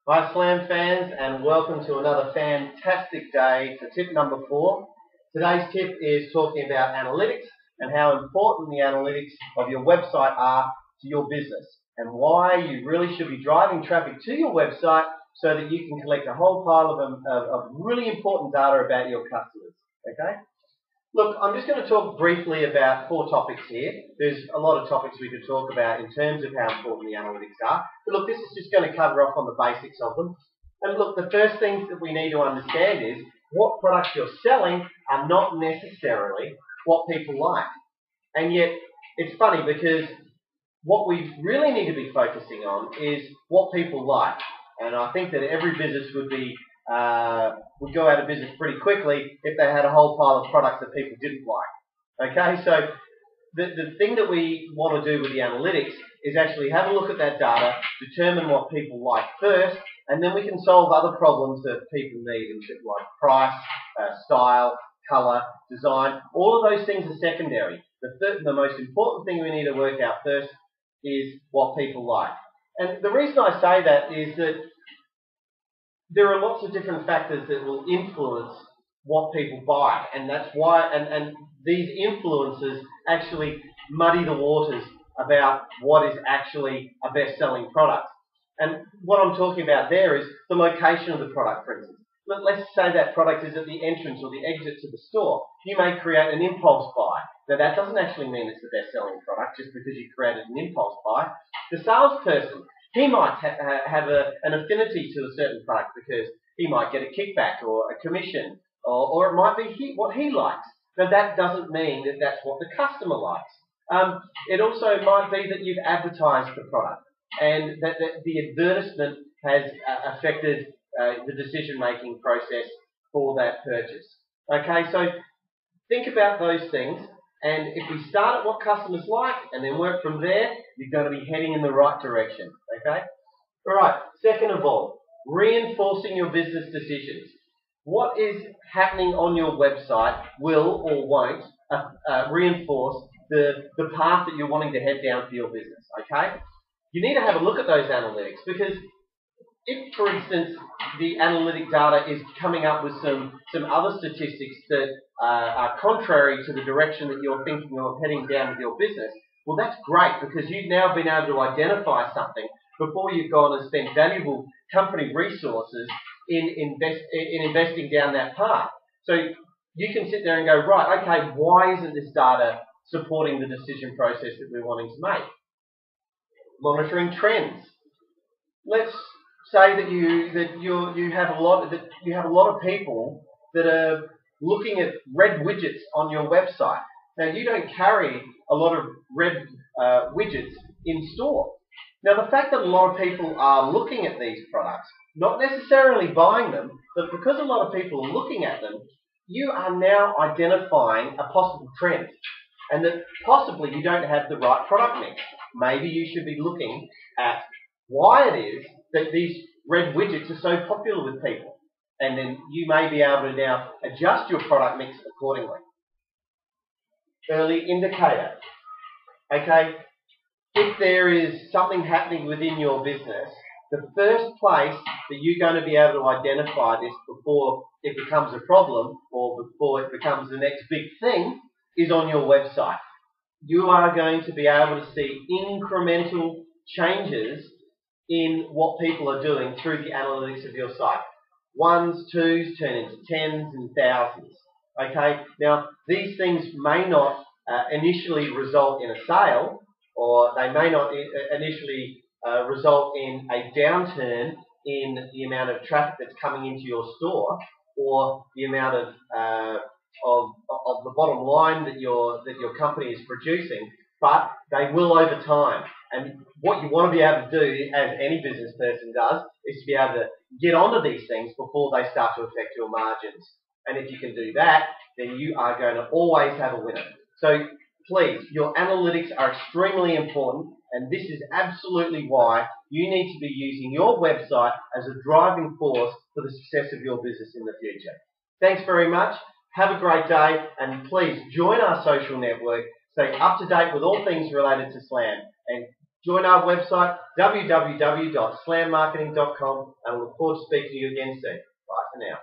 Hi Slam fans, and welcome to another fantastic day for tip number 4. Today's tip is talking about analytics and how important the analytics of your website are to your business and why you really should be driving traffic to your website so that you can collect a whole pile of really important data about your customers. Okay? Look, I'm just going to talk briefly about 4 topics here. There's a lot of topics we could talk about in terms of how important the analytics are. But look, this is just going to cover off on the basics of them. And look, the first things that we need to understand is what products you're selling are not necessarily what people like. And yet, it's funny because what we really need to be focusing on is what people like. And I think that every business would go out of business pretty quickly if they had a whole pile of products that people didn't like. Okay, so the thing that we want to do with the analytics is actually have a look at that data, determine what people like first, and then we can solve other problems that people need, like price, style, color, design. All of those things are secondary. The most important thing we need to work out first is what people like. And the reason I say that is that there are lots of different factors that will influence what people buy, and that's why, and these influences actually muddy the waters about what is actually a best-selling product. And what I'm talking about there is the location of the product, for instance. Let's say that product is at the entrance or the exit to the store. You may create an impulse buy. Now that doesn't actually mean it's the best-selling product just because you created an impulse buy. The salesperson, he might have an affinity to a certain product because he might get a kickback or a commission, or it might be what he likes. Now that doesn't mean that that's what the customer likes. It also might be that you've advertised the product and that the advertisement has affected the decision-making process for that purchase. Okay, so think about those things, and if we start at what customers like and then work from there, you're going to be heading in the right direction. Okay? All right, second of all, reinforcing your business decisions. What is happening on your website will or won't reinforce the path that you're wanting to head down for your business. Okay? You need to have a look at those analytics because if, for instance, the analytic data is coming up with some other statistics that are contrary to the direction that you're thinking of heading down with your business, well, that's great because you've now been able to identify something before you've gone and spent valuable company resources in investing down that path. So you can sit there and go, right, okay, why isn't this data supporting the decision process that we're wanting to make? Monitoring trends. Let's say that you have a lot of people that are looking at red widgets on your website. Now you don't carry a lot of red widgets in store. Now the fact that a lot of people are looking at these products, not necessarily buying them, but because a lot of people are looking at them, you are now identifying a possible trend, and that possibly you don't have the right product mix. Maybe you should be looking at why it is that these red widgets are so popular with people. And then you may be able to now adjust your product mix accordingly. Early indicator. Okay, if there is something happening within your business, the first place that you're going to be able to identify this before it becomes a problem or before it becomes the next big thing is on your website. You are going to be able to see incremental changes in what people are doing through the analytics of your site. Ones, twos turn into tens and thousands. Okay, now these things may not initially result in a sale, or they may not initially result in a downturn in the amount of traffic that's coming into your store, or the amount of the bottom line that your company is producing, but they will over time. And what you want to be able to do, as any business person does, is to be able to get onto these things before they start to affect your margins. And if you can do that, then you are going to always have a winner. So please, your analytics are extremely important, and this is absolutely why you need to be using your website as a driving force for the success of your business in the future. Thanks very much. Have a great day, and please join our social network. Stay up to date with all things related to SLAM, and Join our website, www.slammarketing.com, and I look forward to speaking to you again soon. Bye for now.